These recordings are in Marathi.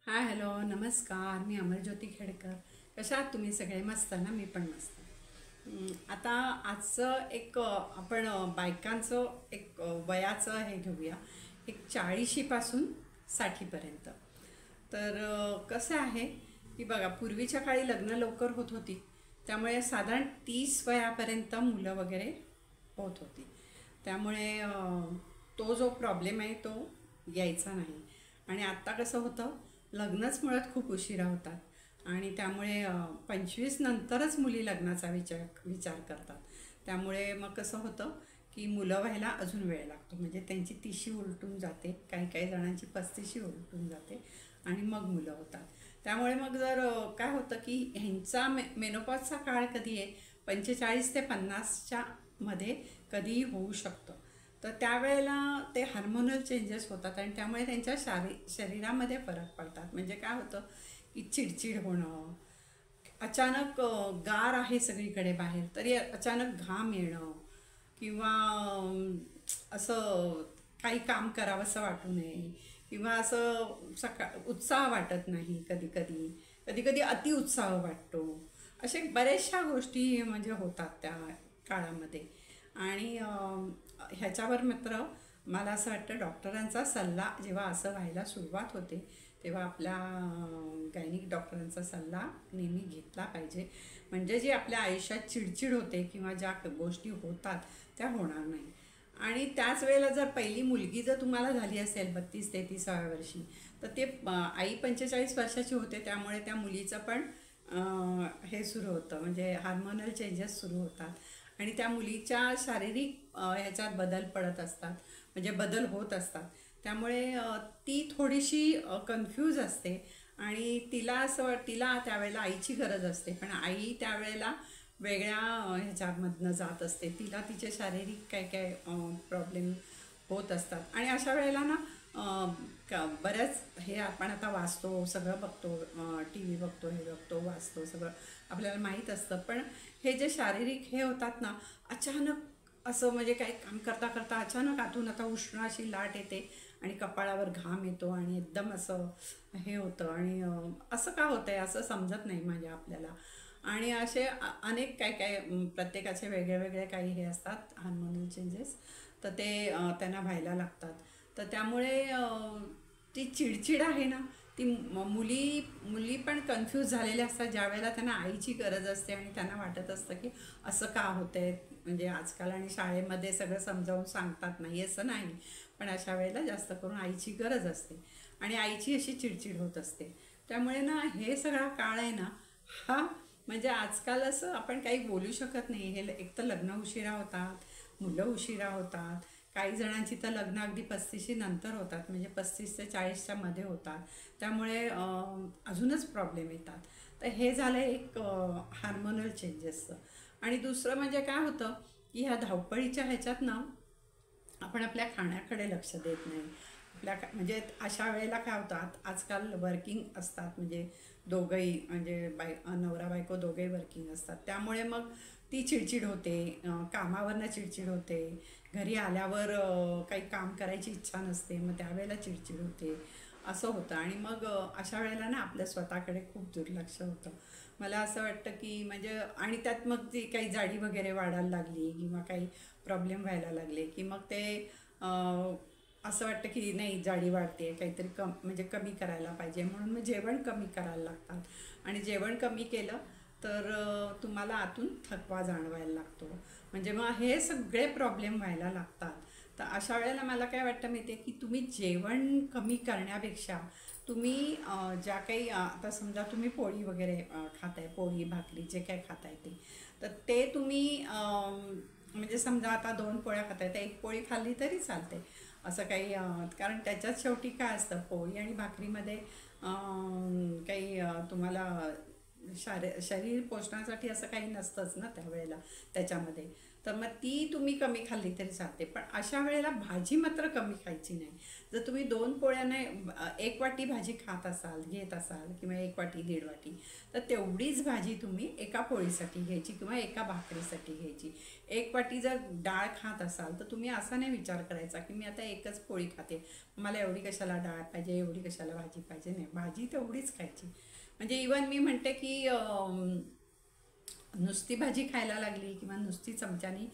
हाय हॅलो नमस्कार. मी अमरज्योती खेडकर. कशा आहात तुम्ही सगळे? मस्त ना? मी पण मस्त. आता आजचं आपण बायकांचं वयाचं हे घेऊया. एक 40पासून 60पर्यंत. तर कसं आहे की बघा, पूर्वीच्या काळी लग्न लवकर होत होती, त्यामुळे साधारण 30 वयापर्यंत मुलं वगैरे होत होती. त्यामुळे तो जो प्रॉब्लेम आहे तो यायचा नाही. आणि आत्ता कसं होतं, लग्नच मुळात खूप उशिरा होतात आणि त्यामुळे 25 नंतरच मुली लग्नाचा विचार करतात. त्यामुळे मग कसं होतं की मुलं व्हायला अजून वेळ लागतो. म्हणजे त्यांची 30शी उलटून जाते, काही काही जणांची 35शी उलटून जाते आणि मग मुलं होतात. त्यामुळे मग जर काय होतं की ह्यांचा मेनोपॉजचा काळ कधी आहे, 45 ते 50च्या मध्ये कधीही होऊ शकतं. तर त्यावेळेला ते हार्मोनल चेंजेस होतात आणि त्यामुळे त्यांच्या शरीरामध्ये फरक पडतात. म्हणजे काय होतं की चिडचिड होणं, अचानक गार आहे सगळीकडे बाहेर तरी अचानक घाम येणं, किंवा असं काही काम करावंसं वाटू नये, किंवा असं उत्साह वाटत नाही. कधी कधी कधी कधी अतिउत्साह वाटतो. अशा बऱ्याचशा गोष्टी म्हणजे होतात त्या काळामध्ये. आणि ह्याच्यावर मात्र मला असं वाटतं, डॉक्टरांचा सल्ला जेव्हा असं व्हायला सुरुवात होते तेव्हा आपल्या गायनिक डॉक्टरांचा सल्ला नेहमी घेतला पाहिजे. म्हणजे जी आपल्या आयुष्यात चिडचिड होते किंवा ज्या गोष्टी होतात त्या होणार नाही. आणि त्याच वेळेला जर पहिली मुलगी जर तुम्हाला झाली असेल 32-33व्या वर्षी, तर ते आई 45 वर्षाची होते, त्यामुळे त्या मुलीचं पण हे सुरू होतं, म्हणजे हार्मोनल चेंजेस सुरू होतात आणि त्या मुलीच्या शारीरिक ह्याच्यात बदल पडत असतात, म्हणजे बदल होत असतात. त्यामुळे ती थोडीशी कन्फ्यूज असते आणि तिला त्यावेळेला आईची गरज असते, पण आई त्यावेळेला वेगळ्या ह्याच्यामधनं जात असते. तिला तिचे शारीरिक काय काय प्रॉब्लेम होत असतात. आणि अशा वेळेला ना बऱ्याच हे आपण आता वाचतो, सगळं बघतो, टी व्ही बघतो, हे बघतो, वाचतो, सगळं आपल्याला माहीत असतं. पण हे जे शारीरिक हे होतात ना, अचानक असं म्हणजे काही काम करता करता अचानक आतून आता उष्ण अशी लाट येते आणि कपाळावर घाम येतो आणि एकदम असं हे होतं. आणि असं का होतं आहे असं समजत नाही म्हणजे आपल्याला. आणि असे अनेक काय काय प्रत्येकाचे वेगळे वेगळे काही हे असतात हार्मोनल चेंजेस, तर ते त्यांना व्हायला लागतात. तर त्यामुळे ती चिडचिड आहे ना, ती मुली मुली पण कन्फ्यूज झालेल्या असतात ज्या वेळेला त्यांना आईची गरज असते आणि त्यांना वाटत असतं की असं का होतंय. म्हणजे आजकाल आणि शाळेमध्ये सगळं समजावून सांगतात, नाही असं नाही, पण अशा वेळेला जास्त करून आईची गरज असते आणि आईची अशी चिडचिड होत असते. त्यामुळे ना हे सगळा काळ आहे ना, हा म्हणजे आजकाल असं आपण काही बोलू शकत नाही. हे एक तर लग्न उशिरा होतात, मुलं उशिरा होतात, काही जणांची तर लग्न अगदी 35शी नंतर होतात, म्हणजे 35 ते 40च्या मध्ये होतात. त्यामुळे अजूनच प्रॉब्लेम येतात. तर हे झालं एक हार्मोनल चेंजेसचं. आणि दुसरं म्हणजे काय होतं की ह्या धावपळीच्या ह्याच्यात ना आपण आपल्या खाण्याकडे लक्ष देत नाही. म्हणजे अशा वेळेला काय होतात, आजकाल वर्किंग असतात, म्हणजे दोघंही, म्हणजे नवरा बायको दोघंही वर्किंग असतात. त्यामुळे मग ती चिडचिड होते, कामावरनं चिडचिड होते, घरी आल्यावर काही काम करायची इच्छा नसते, मग त्यावेळेला चिडचिड होते, असं होतं. आणि मग अशा वेळेला ना आपल्या स्वतःकडे खूप दुर्लक्ष होतं. मला असं वाटतं की म्हणजे, आणि त्यात मग ती काही जाडी वगैरे वाढायला लागली किंवा काही प्रॉब्लेम व्हायला लागले की मग ते असं वाटतं की नाही, जाडी वाढते, काहीतरी म्हणजे कमी करायला पाहिजे, म्हणून मग जेवण कमी करायला लागतात. आणि जेवण कमी केलं तर तुम्हाला आतून थकवा जाणवायला लागतो, म्हणजे मग हे सगळे प्रॉब्लेम व्हायला लागतात. तर अशा वेळेला मला काय वाटतं माहिती आहे की तुम्ही जेवण कमी करण्यापेक्षा तुम्ही ज्या काही आता समजा तुम्ही पोळी वगैरे खाताय, पोळी भाकरी जे काय खाताय ते, तर ते तुम्ही म्हणजे समजा आता 2 पोळ्या खाताय तर 1 पोळी खाल्ली तरी चालते. असं काही कारण त्याच्यात शेवटी काय असतं, पोळी आणि भाकरीमध्ये काही तुम्हाला शरीर पोषणासाठी असं काही नसतंच ना त्यावेळेला त्याच्यामध्ये. तर मग ती तुम्ही कमी खाल्ली तरी चालते. पण अशा वेळेला भाजी मात्र कमी खायची नाही. जर तुम्ही 2 पोळ्याने 1 वाटी भाजी खात असाल, घेत असाल किंवा 1 वाटी 1.5 वाटी, तर तेवढीच भाजी तुम्ही एका पोळीसाठी घ्यायची किंवा एका भाकरीसाठी घ्यायची. 1 वाटी जर डाळ खात असाल तर तुम्ही असा नाही विचार करायचा की मी आता एकच पोळी खाते, मला एवढी कशाला डाळ पाहिजे, एवढी कशाला भाजी पाहिजे. नाही, भाजी तेवढीच खायची. म्हणजे इवन मी म्हणते की नुसती भाजी खायला लागली किंवा नुसती चमच्यानी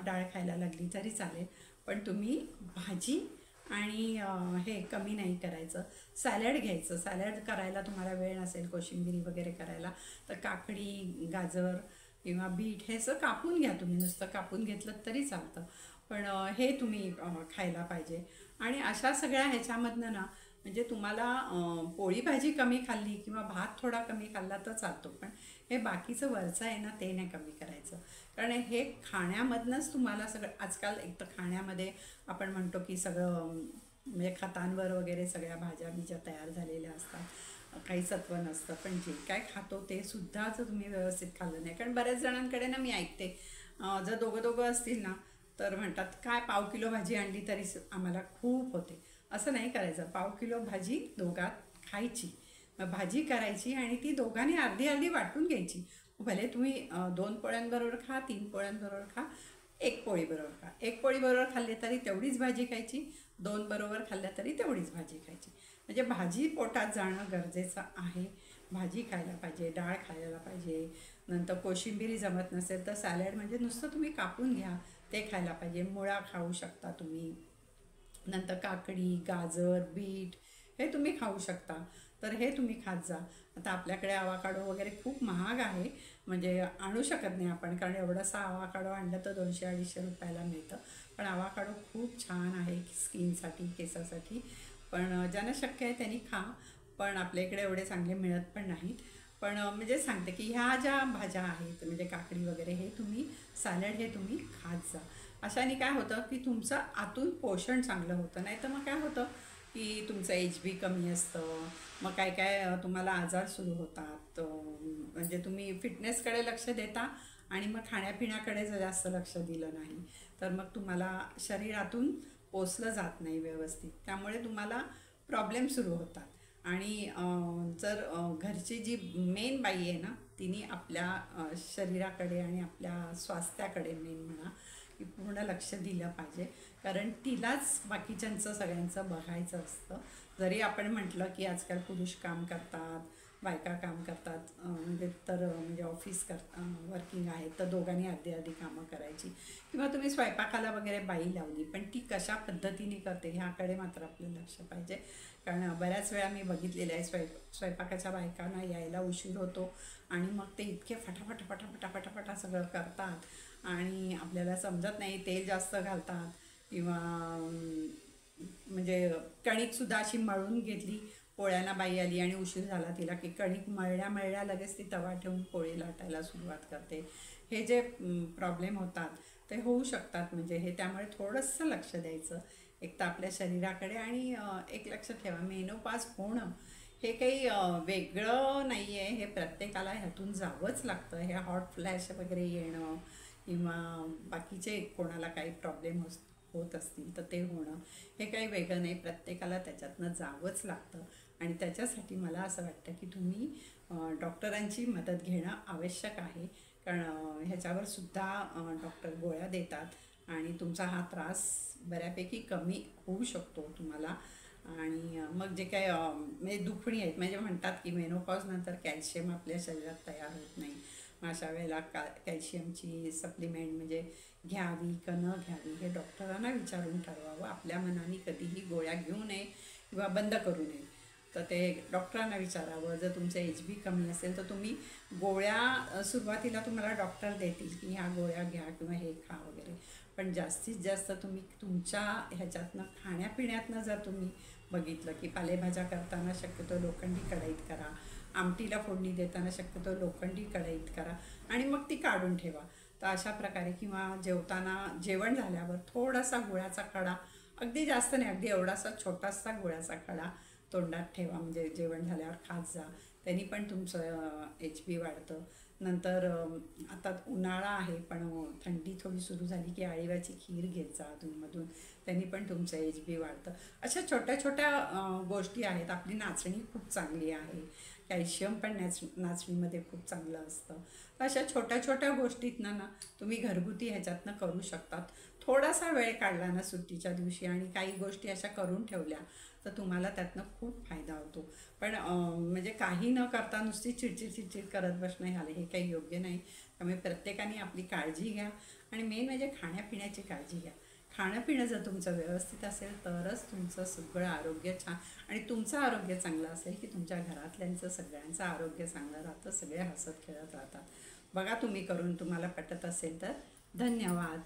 डाळ खायला लागली तरी चालेल, पण तुम्ही भाजी आणि हे कमी नाही करायचं. सॅलड घ्यायचं. सॅलड करायला तुम्हाला वेळ नसेल कोशिंबिरी वगैरे करायला, तर काकडी, गाजर किंवा बीट हे असं कापून घ्या. तुम्ही नुसतं कापून घेतलं तरी चालतं, पण हे तुम्ही खायला पाहिजे. आणि अशा सगळ्या ह्याच्यामधनं ना, म्हणजे तुम्हाला पोळी भाजी कमी खाल्ली किंवा भात थोडा कमी खाल्ला तर चालतो, पण हे बाकीचं वरचं आहे ना ते नाही कमी करायचं. कारण हे खाण्यामधनंच तुम्हाला सगळं, आजकाल एक तर खाण्यामध्ये आपण म्हणतो की सगळं म्हणजे खतांवर वगैरे सगळ्या भाज्या बिज्या तयार झालेल्या असतात, काही सत्व नसतं. पण जे काय खातो ते सुद्धा जर तुम्ही व्यवस्थित खाल्लं नाही, कारण बऱ्याच जणांकडे ना मी ऐकते जर दोघं असतील ना तर म्हणतात काय 1/2 किलो भाजी आणली तरी आम्हाला खूप होते. असं नाही करायचं. 1/2 किलो भाजी दोघात खायची. मग भाजी करायची आणि ती दोघांनी अर्धी अर्धी वाटून घ्यायची. भले तुम्ही 2 पोळ्यांबरोबर खा, 3 पोळ्यांबरोबर खा, 1 पोळीबरोबर खा. 1 पोळीबरोबर खाल्ली तरी तेवढीच भाजी खायची, 2 बरोबर खाल्ल्या तरी तेवढीच भाजी खायची. म्हणजे भाजी पोटात जाणं गरजेचं आहे. भाजी खायला पाहिजे, डाळ खायला पाहिजे. नंतर कोशिंबिरी जमत नसेल तर सॅलड म्हणजे नुसतं तुम्ही कापून घ्या, ते खायला पाहिजे. मुळा खाऊ शकता तुम्ही. नंतर काकडी, गाजर, बीट हे तुम्ही खाऊ शकता, तर हे तुम्ही खात जा. आता आपल्याकडे आवाकाडो वगैरे खूप महाग आहे, म्हणजे आणू शकत नाही आपण, कारण एवढंसा आवाकाडो आणलं तर 200-250 रुपयाला मिळतं. पण आवाकाडो खूप छान आहे स्किनसाठी, केसासाठी. पण ज्यांना शक्य आहे त्यांनी खा, पण आपल्या इकडे एवढे चांगले मिळत पण नाहीत. पण म्हणजे सांगते की ह्या ज्या भाज्या आहेत म्हणजे काकडी वगैरे हे तुम्ही सॅलड हे तुम्ही खात जा. अशाने काय होतं की तुमचं आतून पोषण चांगलं होतं. नाही तर मग काय होतं की तुमचं HB कमी असतं, मग काय काय तुम्हाला आजार सुरू होतात. म्हणजे तुम्ही फिटनेसकडे लक्ष देता आणि मग खाण्यापिण्याकडे जर जास्त लक्ष दिलं नाही तर मग तुम्हाला शरीरातून पोचलं जात नाही व्यवस्थित, त्यामुळे तुम्हाला प्रॉब्लेम सुरू होतात. आणि जर घरची जी मेन बाई आहे ना तिने आपल्या शरीराकडे आणि आपल्या स्वास्थ्याकडे मेन म्हणा की पूर्ण लक्ष दिलं पाहिजे, कारण तिलाच बाकीच्यांचं सगळ्यांचं बघायचं असतं. जरी आपण म्हटलं की आजकाल पुरुष काम करतात, बायका काम करतात, म्हणजे ऑफिस वर्किंग आहेत, तर दोघांनी अर्धी अर्धी कामं करायची. किंवा तुम्ही स्वयंपाकाला वगैरे बाई लावली, पण ती कशा पद्धतीने करते ह्याकडे मात्र आपलं लक्ष पाहिजे. कारण बऱ्याच वेळा मी बघितलेलं आहे स्वयंपाकाच्या बायकांना यायला उशीर होतो आणि मग ते इतके फटाफट फटाफटा फटाफटा सगळं करतात आणि आपल्याला समजत नाही, तेल जास्त घालतात किंवा म्हणजे कणिकसुद्धा अशी मळून घेतली, पोळ्यांना बाई आली आणि उशीर झाला तिला की कणिक मळल्या लगेच ती तवा ठेवून पोळी लाटायला सुरुवात करते. हे जे प्रॉब्लेम होतात ते होऊ शकतात. म्हणजे हे त्यामुळे थोडंसं लक्ष द्यायचं एक तर आपल्या शरीराकडे. आणि एक लक्ष ठेवा, मेनोपाज होणं हे काही वेगळं नाही आहे, हे प्रत्येकाला ह्यातून जावंच लागतं. हे हॉट फ्लॅश वगैरे येणं किंवा बाकीचे कोणाला काही प्रॉब्लेम होत असतील तर ते होणं हे काही वेगळं नाही, प्रत्येकाला त्याच्यातनं जावंच लागतं. आणि त्याच्यासाठी मला असं वाटतं की तुम्ही डॉक्टरांची मदत घेणं आवश्यक आहे, कारण ह्याच्यावर सुद्धा डॉक्टर गोळ्या देतात आणि तुमचा हा त्रास बऱ्यापैकी कमी होऊ शकतो तुम्हाला. आणि मग जे काय म्हणजे दुखणी आहेत, म्हणजे म्हणतात की मेनोपॉज नंतर कॅल्शियम आपल्या शरीरात तयार होत नाही, मग अशा वेळेला कॅल्शियमची सप्लिमेंट म्हणजे घ्यावी का न घ्यावी हे डॉक्टरांना विचारून ठरवावं. आपल्या मनाने कधीही गोळ्या घेऊ नये किंवा बंद करू नये, तर ते डॉक्टरांना विचारावं. जर तुमचं HB कमी असेल तर तुम्ही गोळ्या सुरुवातीला तुम्हाला डॉक्टर देतील की ह्या गोळ्या घ्या किंवा हे खा वगैरे, पण जास्तीत जास्त तुम्ही तुमच्या ह्याच्यातनं खाण्यापिण्यातनं जर तुम्ही बघितलं की पालेभाज्या करताना शक्यतो लोखंडी कढईत करा, आमटीला फोडणी देताना शक्यतो लोखंडी कढईत करा आणि मग ती काढून ठेवा. तर अशा प्रकारे किंवा जेवताना जेवण झाल्यावर थोडासा गुळाचा खडा, अगदी जास्त नाही, अगदी एवढासा छोटासा गुळाचा खडा तोंडात ठेवा, म्हणजे जेवण झाल्यावर खात जा, त्यांनी पण तुमचं HP वाढतं. नंतर आता उन्हाळा आहे पण थंडी थोडी सुरू झाली की आळीवाची खीर घेत जा अधूनमधून, त्यांनी पण तुमचं HP वाढतं. अशा छोट्या छोट्या गोष्टी आहेत. आपली नाचणी खूप चांगली आहे, कॅल्शियम पण नाचणीमध्ये खूप चांगलं असतं. तर अशा छोट्या छोट्या गोष्टीतनं ना तुम्ही घरगुती ह्याच्यातनं करू शकतात. थोडासा वेळ काढला ना सुट्टीच्या दिवशी आणि काही गोष्टी अशा करून ठेवल्या तर तुम्हाला त्यातनं खूप फायदा होतो. पण म्हणजे काही न करता नुसती चिडचिड करत बसणं हे काही योग्य नाही. त्यामुळे प्रत्येकाने आपली काळजी घ्या आणि मेन म्हणजे खाण्यापिण्याची काळजी घ्या. खाणं पिणं जर तुमचं व्यवस्थित असेल तरच तुमचं सगळं आरोग्य छान, आणि तुमचं आरोग्य चांगलं असेल की तुमच्या घरातल्यांचं सगळ्यांचं आरोग्य चांगलं राहतं, सगळे हसत खेळत राहतात. बघा तुम्ही करून, तुम्हाला पटत असेल तर. धन्यवाद.